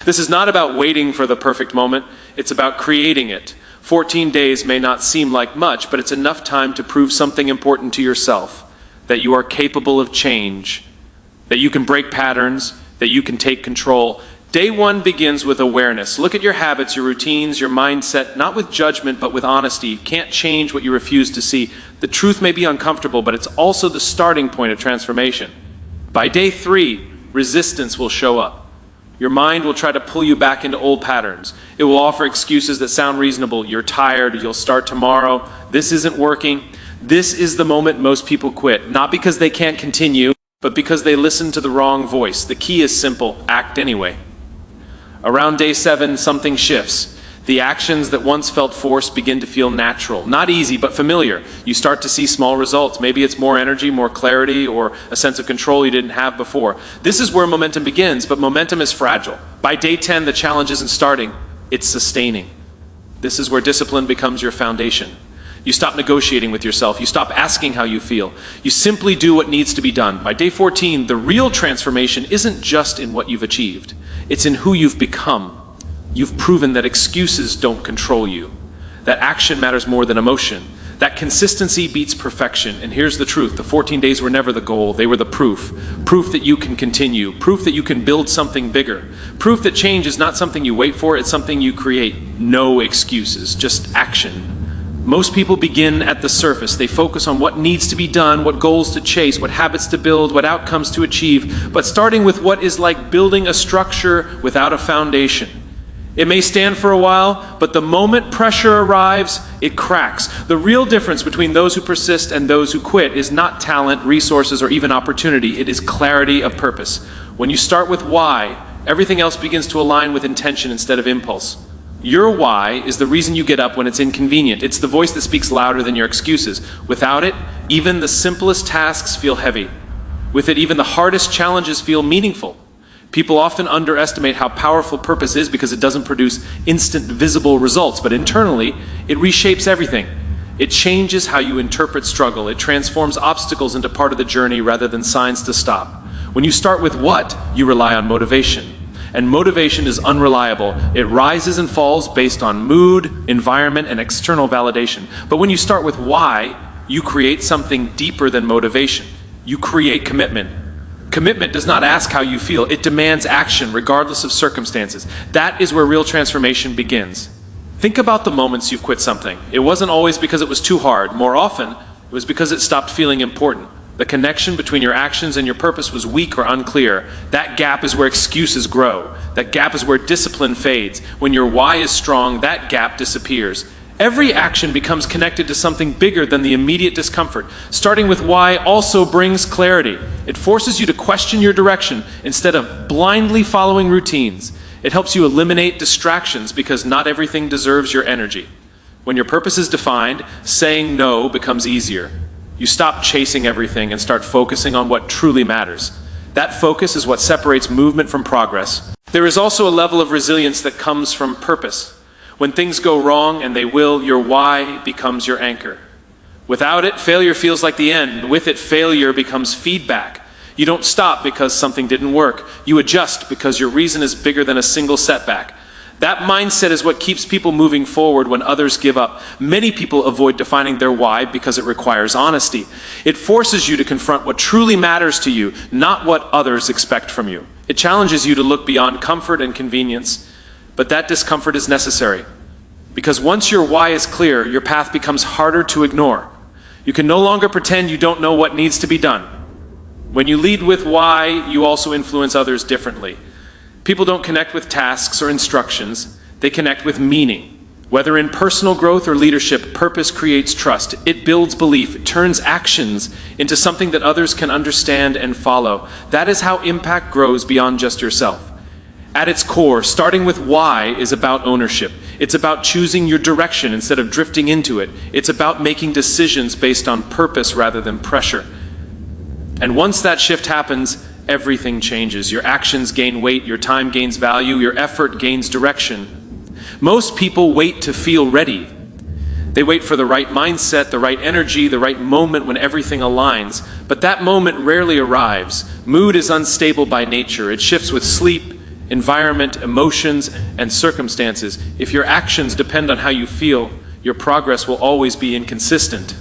This is not about waiting for the perfect moment. It's about creating it. 14 days may not seem like much, but it's enough time to prove something important to yourself, that you are capable of change, that you can break patterns, that you can take control. Day one begins with awareness. Look at your habits, your routines, your mindset, not with judgment, but with honesty. You can't change what you refuse to see. The truth may be uncomfortable, but it's also the starting point of transformation. By day 3, resistance will show up. Your mind will try to pull you back into old patterns. It will offer excuses that sound reasonable. You're tired, you'll start tomorrow, this isn't working. This is the moment most people quit, not because they can't continue, but because they listen to the wrong voice. The key is simple: act anyway. Around day 7, something shifts. The actions that once felt forced begin to feel natural. Not easy, but familiar. You start to see small results. Maybe it's more energy, more clarity, or a sense of control you didn't have before. This is where momentum begins, but momentum is fragile. By day 10, the challenge isn't starting, it's sustaining. This is where discipline becomes your foundation. You stop negotiating with yourself. You stop asking how you feel. You simply do what needs to be done. By day 14, the real transformation isn't just in what you've achieved. It's in who you've become. You've proven that excuses don't control you, that action matters more than emotion, that consistency beats perfection. And here's the truth: the 14 days were never the goal, they were the proof. Proof that you can continue, proof that you can build something bigger, proof that change is not something you wait for, it's something you create. No excuses, just action. Most people begin at the surface. They focus on what needs to be done, what goals to chase, what habits to build, what outcomes to achieve, but starting with what is like building a structure without a foundation. It may stand for a while, but the moment pressure arrives, it cracks. The real difference between those who persist and those who quit is not talent, resources, or even opportunity. It is clarity of purpose. When you start with why, everything else begins to align with intention instead of impulse. Your why is the reason you get up when it's inconvenient. It's the voice that speaks louder than your excuses. Without it, even the simplest tasks feel heavy. With it, even the hardest challenges feel meaningful. People often underestimate how powerful purpose is because it doesn't produce instant visible results, but internally, it reshapes everything. It changes how you interpret struggle. It transforms obstacles into part of the journey rather than signs to stop. When you start with what, you rely on motivation. And motivation is unreliable. It rises and falls based on mood, environment, and external validation. But when you start with why, you create something deeper than motivation. You create commitment. Commitment does not ask how you feel. It demands action regardless of circumstances. That is where real transformation begins. Think about the moments you've quit something. It wasn't always because it was too hard. More often, it was because it stopped feeling important. The connection between your actions and your purpose was weak or unclear. That gap is where excuses grow. That gap is where discipline fades. When your why is strong, that gap disappears. Every action becomes connected to something bigger than the immediate discomfort. Starting with why also brings clarity. It forces you to question your direction instead of blindly following routines. It helps you eliminate distractions because not everything deserves your energy. When your purpose is defined, saying no becomes easier. You stop chasing everything and start focusing on what truly matters. That focus is what separates movement from progress. There is also a level of resilience that comes from purpose. When things go wrong, and they will, your why becomes your anchor. Without it, failure feels like the end. With it, failure becomes feedback. You don't stop because something didn't work. You adjust because your reason is bigger than a single setback. That mindset is what keeps people moving forward when others give up. Many people avoid defining their why because it requires honesty. It forces you to confront what truly matters to you, not what others expect from you. It challenges you to look beyond comfort and convenience. But that discomfort is necessary. Because once your why is clear, your path becomes harder to ignore. You can no longer pretend you don't know what needs to be done. When you lead with why, you also influence others differently. People don't connect with tasks or instructions, they connect with meaning. Whether in personal growth or leadership, purpose creates trust. It builds belief. It turns actions into something that others can understand and follow. That is how impact grows beyond just yourself. At its core, starting with why is about ownership. It's about choosing your direction instead of drifting into it. It's about making decisions based on purpose rather than pressure. And once that shift happens, everything changes. Your actions gain weight, your time gains value, your effort gains direction. Most people wait to feel ready. They wait for the right mindset, the right energy, the right moment when everything aligns. But that moment rarely arrives. Mood is unstable by nature. It shifts with sleep, environment, emotions, and circumstances. If your actions depend on how you feel, your progress will always be inconsistent.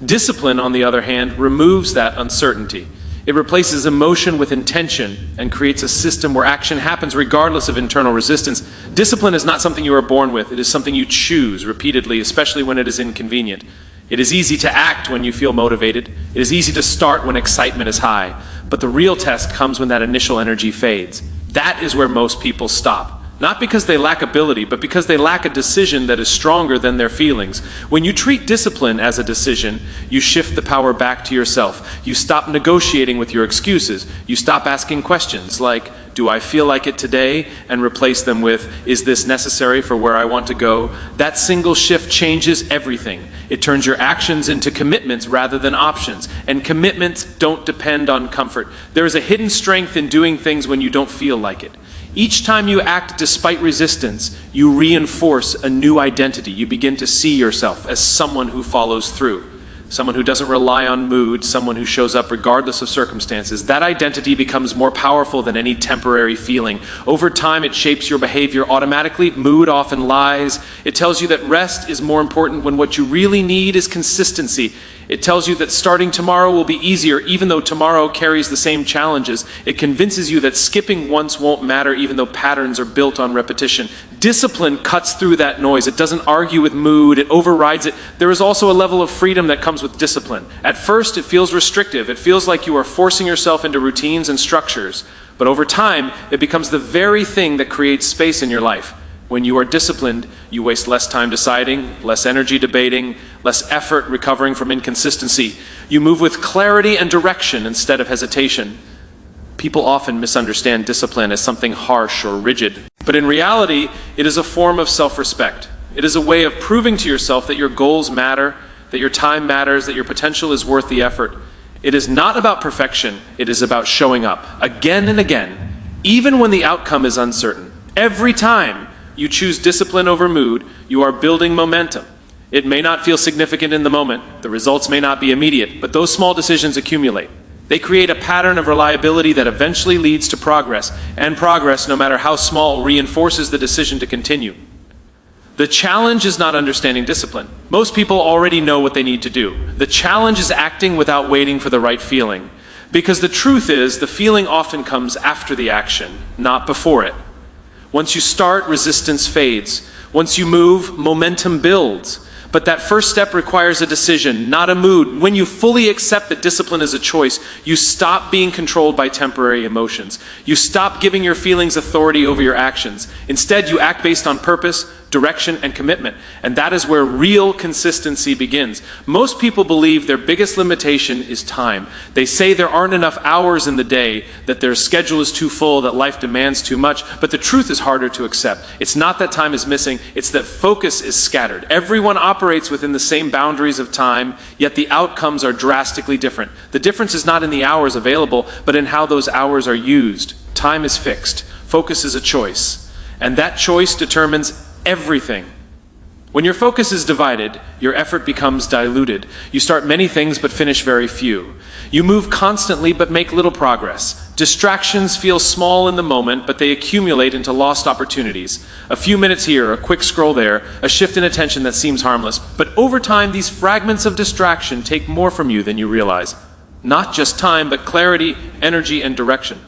Discipline, on the other hand, removes that uncertainty. It replaces emotion with intention and creates a system where action happens regardless of internal resistance. Discipline is not something you are born with. It is something you choose repeatedly, especially when it is inconvenient. It is easy to act when you feel motivated. It is easy to start when excitement is high. But the real test comes when that initial energy fades. That is where most people stop. Not because they lack ability, but because they lack a decision that is stronger than their feelings. When you treat discipline as a decision, you shift the power back to yourself. You stop negotiating with your excuses. You stop asking questions like, do I feel like it today? And replace them with, is this necessary for where I want to go? That single shift changes everything. It turns your actions into commitments rather than options. And commitments don't depend on comfort. There is a hidden strength in doing things when you don't feel like it. Each time you act despite resistance, you reinforce a new identity. You begin to see yourself as someone who follows through, someone who doesn't rely on mood, someone who shows up regardless of circumstances. That identity becomes more powerful than any temporary feeling. Over time, it shapes your behavior automatically. Mood often lies. It tells you that rest is more important when what you really need is consistency. It tells you that starting tomorrow will be easier even though tomorrow carries the same challenges. It convinces you that skipping once won't matter even though patterns are built on repetition. Discipline cuts through that noise. It doesn't argue with mood. It overrides it. There is also a level of freedom that comes with discipline. At first, it feels restrictive. It feels like you are forcing yourself into routines and structures. But over time, it becomes the very thing that creates space in your life. When you are disciplined, you waste less time deciding, less energy debating, less effort recovering from inconsistency. You move with clarity and direction instead of hesitation. People often misunderstand discipline as something harsh or rigid. But in reality, it is a form of self-respect. It is a way of proving to yourself that your goals matter, that your time matters, that your potential is worth the effort. It is not about perfection. It is about showing up again and again, even when the outcome is uncertain. Every time you choose discipline over mood, you are building momentum. It may not feel significant in the moment, the results may not be immediate, but those small decisions accumulate. They create a pattern of reliability that eventually leads to progress, and progress, no matter how small, reinforces the decision to continue. The challenge is not understanding discipline. Most people already know what they need to do. The challenge is acting without waiting for the right feeling. Because the truth is, the feeling often comes after the action, not before it. Once you start, resistance fades. Once you move, momentum builds. But that first step requires a decision, not a mood. When you fully accept that discipline is a choice, you stop being controlled by temporary emotions. You stop giving your feelings authority over your actions. Instead, you act based on purpose, direction, and commitment. And that is where real consistency begins. Most people believe their biggest limitation is time. They say there aren't enough hours in the day, that their schedule is too full, that life demands too much. But the truth is harder to accept. It's not that time is missing, it's that focus is scattered. Everyone operates within the same boundaries of time, yet the outcomes are drastically different. The difference is not in the hours available, but in how those hours are used. Time is fixed. Focus is a choice. And that choice determines everything. When your focus is divided, your effort becomes diluted. You start many things but finish very few. You move constantly but make little progress. Distractions feel small in the moment, but they accumulate into lost opportunities. A few minutes here, a quick scroll there, a shift in attention that seems harmless. But over time, these fragments of distraction take more from you than you realize. Not just time, but clarity, energy, and direction.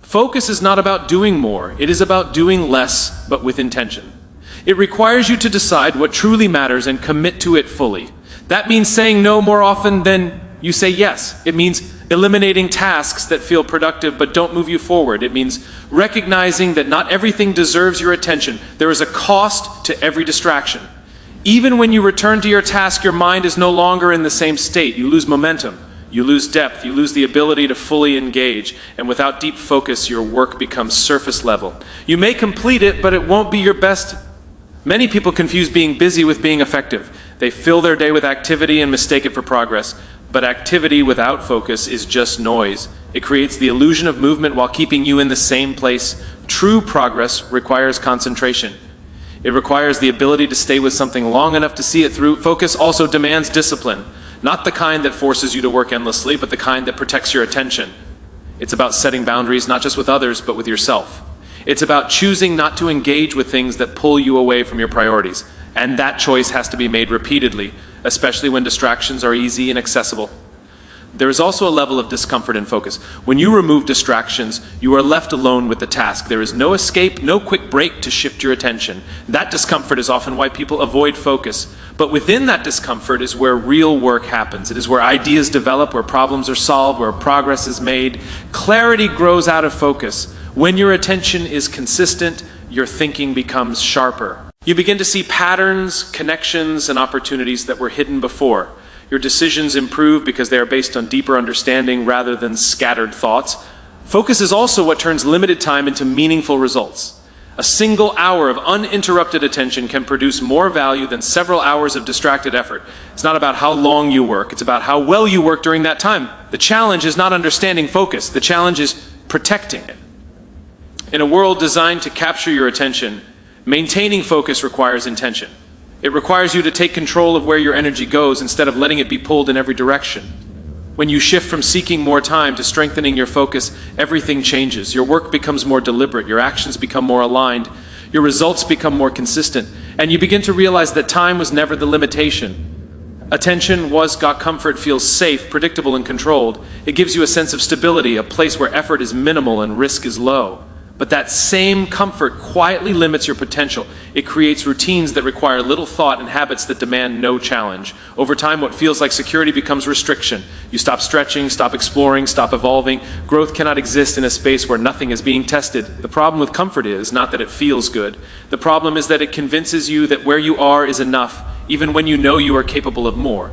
Focus is not about doing more. It is about doing less, but with intention. It requires you to decide what truly matters and commit to it fully. That means saying no more often than you say yes. It means eliminating tasks that feel productive but don't move you forward. It means recognizing that not everything deserves your attention. There is a cost to every distraction. Even when you return to your task, your mind is no longer in the same state. You lose momentum. You lose depth. You lose the ability to fully engage. And without deep focus, your work becomes surface level. You may complete it, but it won't be your best. Many people confuse being busy with being effective. They fill their day with activity and mistake it for progress. But activity without focus is just noise. It creates the illusion of movement while keeping you in the same place. True progress requires concentration. It requires the ability to stay with something long enough to see it through. Focus also demands discipline. Not the kind that forces you to work endlessly, but the kind that protects your attention. It's about setting boundaries, not just with others, but with yourself. It's about choosing not to engage with things that pull you away from your priorities. And that choice has to be made repeatedly, especially when distractions are easy and accessible. There is also a level of discomfort in focus. When you remove distractions, you are left alone with the task. There is no escape, no quick break to shift your attention. That discomfort is often why people avoid focus. But within that discomfort is where real work happens. It is where ideas develop, where problems are solved, where progress is made. Clarity grows out of focus. When your attention is consistent, your thinking becomes sharper. You begin to see patterns, connections, and opportunities that were hidden before. Your decisions improve because they are based on deeper understanding rather than scattered thoughts. Focus is also what turns limited time into meaningful results. A single hour of uninterrupted attention can produce more value than several hours of distracted effort. It's not about how long you work, it's about how well you work during that time. The challenge is not understanding focus, the challenge is protecting it. In a world designed to capture your attention, maintaining focus requires intention. It requires you to take control of where your energy goes instead of letting it be pulled in every direction. When you shift from seeking more time to strengthening your focus, everything changes. Your work becomes more deliberate, your actions become more aligned, your results become more consistent, and you begin to realize that time was never the limitation. Attention got comfort feels safe, predictable, and controlled. It gives you a sense of stability, a place where effort is minimal and risk is low. But that same comfort quietly limits your potential. It creates routines that require little thought and habits that demand no challenge. Over time, what feels like security becomes restriction. You stop stretching, stop exploring, stop evolving. Growth cannot exist in a space where nothing is being tested. The problem with comfort is not that it feels good. The problem is that it convinces you that where you are is enough, even when you know you are capable of more.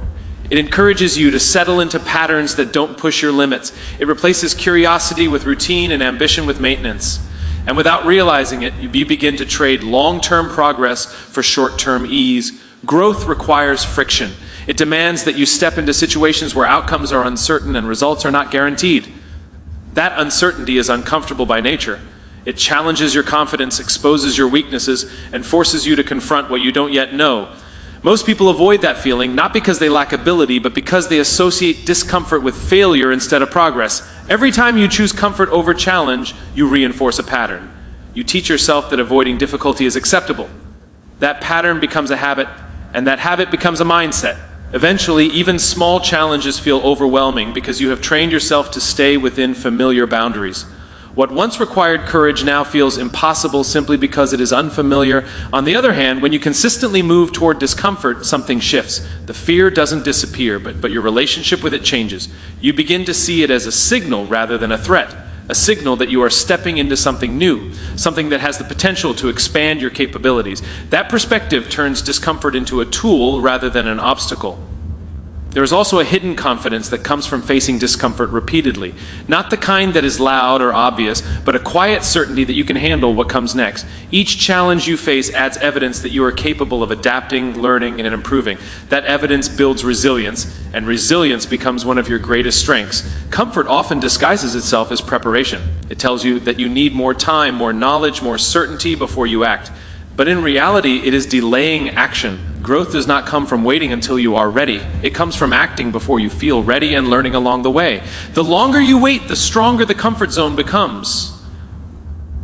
It encourages you to settle into patterns that don't push your limits. It replaces curiosity with routine and ambition with maintenance. And without realizing it, you begin to trade long-term progress for short-term ease. Growth requires friction. It demands that you step into situations where outcomes are uncertain and results are not guaranteed. That uncertainty is uncomfortable by nature. It challenges your confidence, exposes your weaknesses, and forces you to confront what you don't yet know. Most people avoid that feeling, not because they lack ability, but because they associate discomfort with failure instead of progress. Every time you choose comfort over challenge, you reinforce a pattern. You teach yourself that avoiding difficulty is acceptable. That pattern becomes a habit, and that habit becomes a mindset. Eventually, even small challenges feel overwhelming because you have trained yourself to stay within familiar boundaries. What once required courage now feels impossible simply because it is unfamiliar. On the other hand, when you consistently move toward discomfort, something shifts. The fear doesn't disappear, but your relationship with it changes. You begin to see it as a signal rather than a threat. A signal that you are stepping into something new, something that has the potential to expand your capabilities. That perspective turns discomfort into a tool rather than an obstacle. There is also a hidden confidence that comes from facing discomfort repeatedly. Not the kind that is loud or obvious, but a quiet certainty that you can handle what comes next. Each challenge you face adds evidence that you are capable of adapting, learning, and improving. That evidence builds resilience, and resilience becomes one of your greatest strengths. Comfort often disguises itself as preparation. It tells you that you need more time, more knowledge, more certainty before you act. But in reality, it is delaying action. Growth does not come from waiting until you are ready. It comes from acting before you feel ready and learning along the way. The longer you wait, the stronger the comfort zone becomes.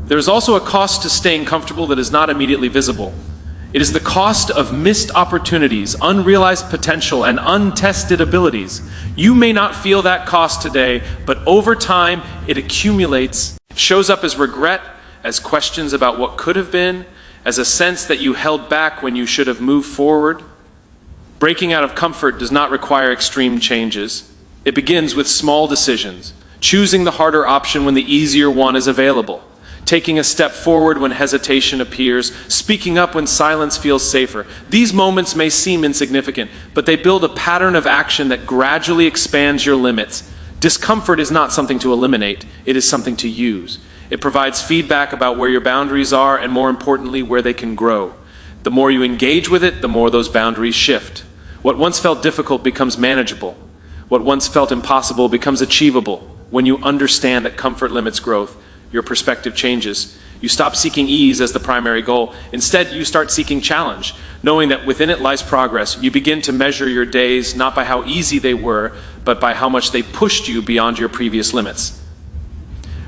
There is also a cost to staying comfortable that is not immediately visible. It is the cost of missed opportunities, unrealized potential, and untested abilities. You may not feel that cost today, but over time, it accumulates. It shows up as regret, as questions about what could have been, as a sense that you held back when you should have moved forward. Breaking out of comfort does not require extreme changes. It begins with small decisions, choosing the harder option when the easier one is available, taking a step forward when hesitation appears, speaking up when silence feels safer. These moments may seem insignificant, but they build a pattern of action that gradually expands your limits. Discomfort is not something to eliminate, it is something to use. It provides feedback about where your boundaries are and, more importantly, where they can grow. The more you engage with it, the more those boundaries shift. What once felt difficult becomes manageable. What once felt impossible becomes achievable. When you understand that comfort limits growth, your perspective changes. You stop seeking ease as the primary goal. Instead, you start seeking challenge. Knowing that within it lies progress, you begin to measure your days not by how easy they were, but by how much they pushed you beyond your previous limits.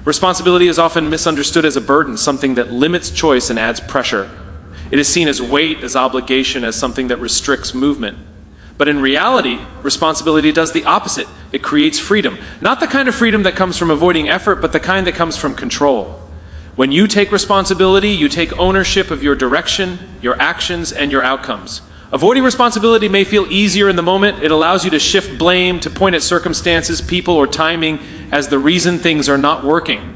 Responsibility is often misunderstood as a burden, something that limits choice and adds pressure. It is seen as weight, as obligation, as something that restricts movement. But in reality, responsibility does the opposite. It creates freedom. Not the kind of freedom that comes from avoiding effort, but the kind that comes from control. When you take responsibility, you take ownership of your direction, your actions, and your outcomes. Avoiding responsibility may feel easier in the moment. It allows you to shift blame, to point at circumstances, people, or timing as the reason things are not working.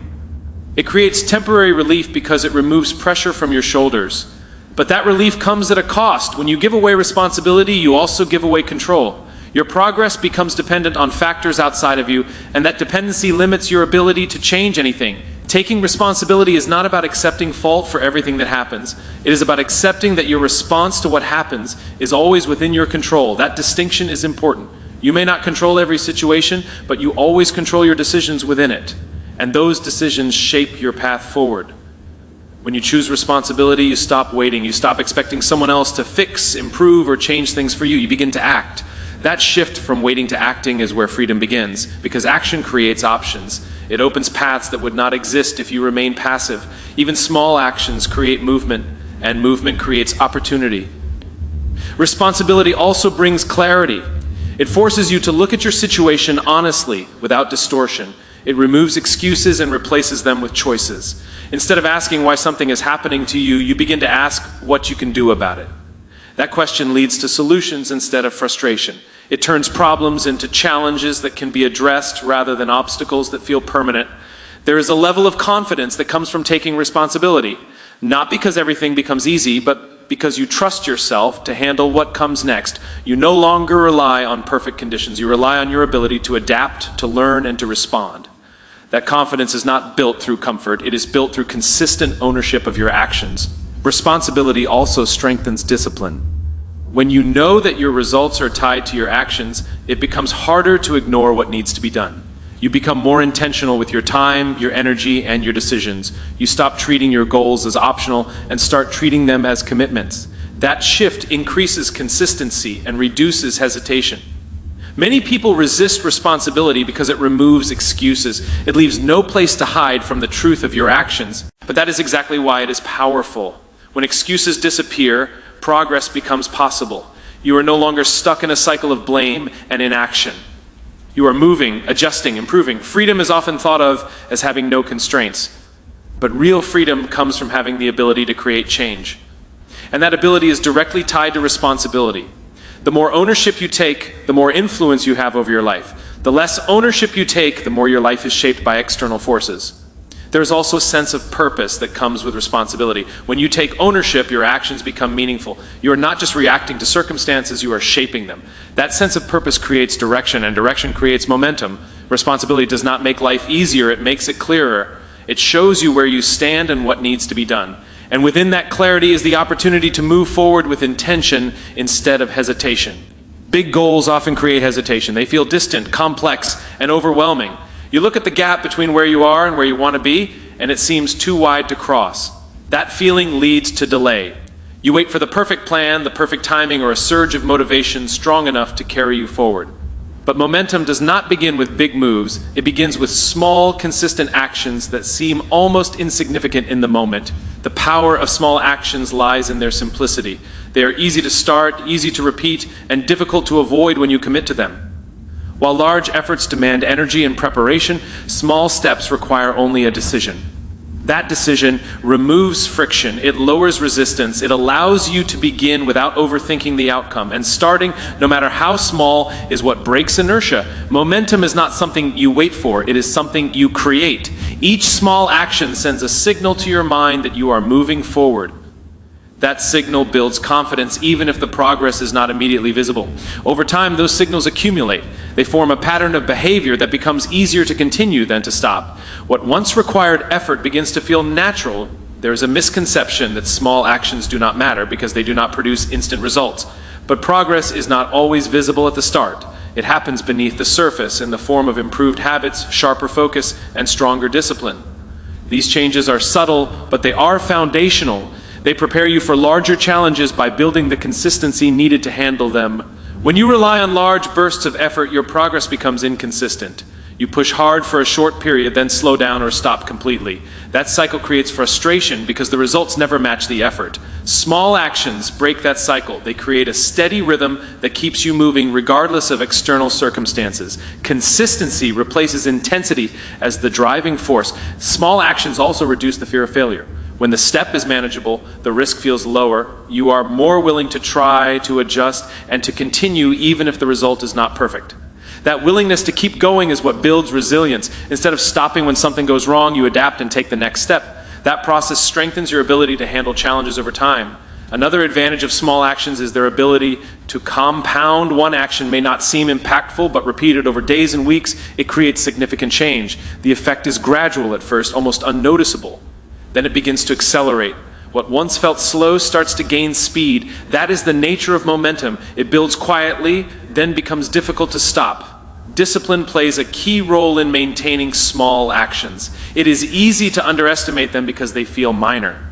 It creates temporary relief because it removes pressure from your shoulders. But that relief comes at a cost. When you give away responsibility, you also give away control. Your progress becomes dependent on factors outside of you, and that dependency limits your ability to change anything. Taking responsibility is not about accepting fault for everything that happens. It is about accepting that your response to what happens is always within your control. That distinction is important. You may not control every situation, but you always control your decisions within it. And those decisions shape your path forward. When you choose responsibility, you stop waiting. You stop expecting someone else to fix, improve, or change things for you. You begin to act. That shift from waiting to acting is where freedom begins, because action creates options. It opens paths that would not exist if you remain passive. Even small actions create movement, and movement creates opportunity. Responsibility also brings clarity. It forces you to look at your situation honestly, without distortion. It removes excuses and replaces them with choices. Instead of asking why something is happening to you, you begin to ask what you can do about it. That question leads to solutions instead of frustration. It turns problems into challenges that can be addressed rather than obstacles that feel permanent. There is a level of confidence that comes from taking responsibility, not because everything becomes easy, but because you trust yourself to handle what comes next. You no longer rely on perfect conditions. You rely on your ability to adapt, to learn, and to respond. That confidence is not built through comfort. It is built through consistent ownership of your actions. Responsibility also strengthens discipline. When you know that your results are tied to your actions, it becomes harder to ignore what needs to be done. You become more intentional with your time, your energy, and your decisions. You stop treating your goals as optional and start treating them as commitments. That shift increases consistency and reduces hesitation. Many people resist responsibility because it removes excuses. It leaves no place to hide from the truth of your actions. But that is exactly why it is powerful. When excuses disappear, progress becomes possible. You are no longer stuck in a cycle of blame and inaction. You are moving, adjusting, improving. Freedom is often thought of as having no constraints. But real freedom comes from having the ability to create change. And that ability is directly tied to responsibility. The more ownership you take, the more influence you have over your life. The less ownership you take, the more your life is shaped by external forces. There is also a sense of purpose that comes with responsibility. When you take ownership, your actions become meaningful. You are not just reacting to circumstances, you are shaping them. That sense of purpose creates direction, and direction creates momentum. Responsibility does not make life easier, it makes it clearer. It shows you where you stand and what needs to be done. And within that clarity is the opportunity to move forward with intention instead of hesitation. Big goals often create hesitation. They feel distant, complex, and overwhelming. You look at the gap between where you are and where you want to be, and it seems too wide to cross. That feeling leads to delay. You wait for the perfect plan, the perfect timing, or a surge of motivation strong enough to carry you forward. But momentum does not begin with big moves. It begins with small, consistent actions that seem almost insignificant in the moment. The power of small actions lies in their simplicity. They are easy to start, easy to repeat, and difficult to avoid when you commit to them. While large efforts demand energy and preparation, small steps require only a decision. That decision removes friction, it lowers resistance, it allows you to begin without overthinking the outcome. And starting, no matter how small, is what breaks inertia. Momentum is not something you wait for, it is something you create. Each small action sends a signal to your mind that you are moving forward. That signal builds confidence even if the progress is not immediately visible. Over time, those signals accumulate. They form a pattern of behavior that becomes easier to continue than to stop. What once required effort begins to feel natural. There is a misconception that small actions do not matter because they do not produce instant results. But progress is not always visible at the start. It happens beneath the surface in the form of improved habits, sharper focus, and stronger discipline. These changes are subtle, but they are foundational. They prepare you for larger challenges by building the consistency needed to handle them. When you rely on large bursts of effort, your progress becomes inconsistent. You push hard for a short period, then slow down or stop completely. That cycle creates frustration because the results never match the effort. Small actions break that cycle. They create a steady rhythm that keeps you moving regardless of external circumstances. Consistency replaces intensity as the driving force. Small actions also reduce the fear of failure. When the step is manageable, the risk feels lower. You are more willing to try, to adjust, and to continue even if the result is not perfect. That willingness to keep going is what builds resilience. Instead of stopping when something goes wrong, you adapt and take the next step. That process strengthens your ability to handle challenges over time. Another advantage of small actions is their ability to compound. One action may not seem impactful, but repeated over days and weeks, it creates significant change. The effect is gradual at first, almost unnoticeable. Then it begins to accelerate. What once felt slow starts to gain speed. That is the nature of momentum. It builds quietly, then becomes difficult to stop. Discipline plays a key role in maintaining small actions. It is easy to underestimate them because they feel minor.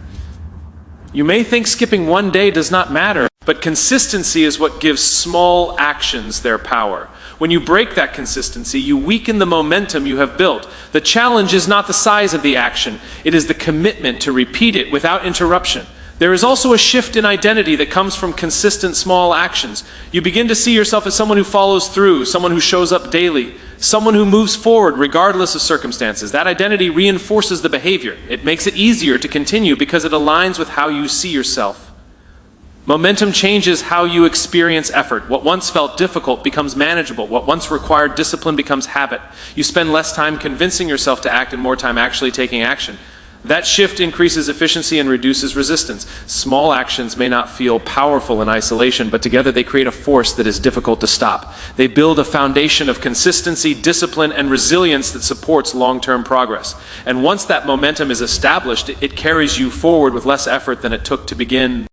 You may think skipping one day does not matter, but consistency is what gives small actions their power. When you break that consistency, you weaken the momentum you have built. The challenge is not the size of the action, it is the commitment to repeat it without interruption. There is also a shift in identity that comes from consistent small actions. You begin to see yourself as someone who follows through, someone who shows up daily, someone who moves forward regardless of circumstances. That identity reinforces the behavior. It makes it easier to continue because it aligns with how you see yourself. Momentum changes how you experience effort. What once felt difficult becomes manageable. What once required discipline becomes habit. You spend less time convincing yourself to act and more time actually taking action. That shift increases efficiency and reduces resistance. Small actions may not feel powerful in isolation, but together they create a force that is difficult to stop. They build a foundation of consistency, discipline, and resilience that supports long-term progress. And once that momentum is established, it carries you forward with less effort than it took to begin.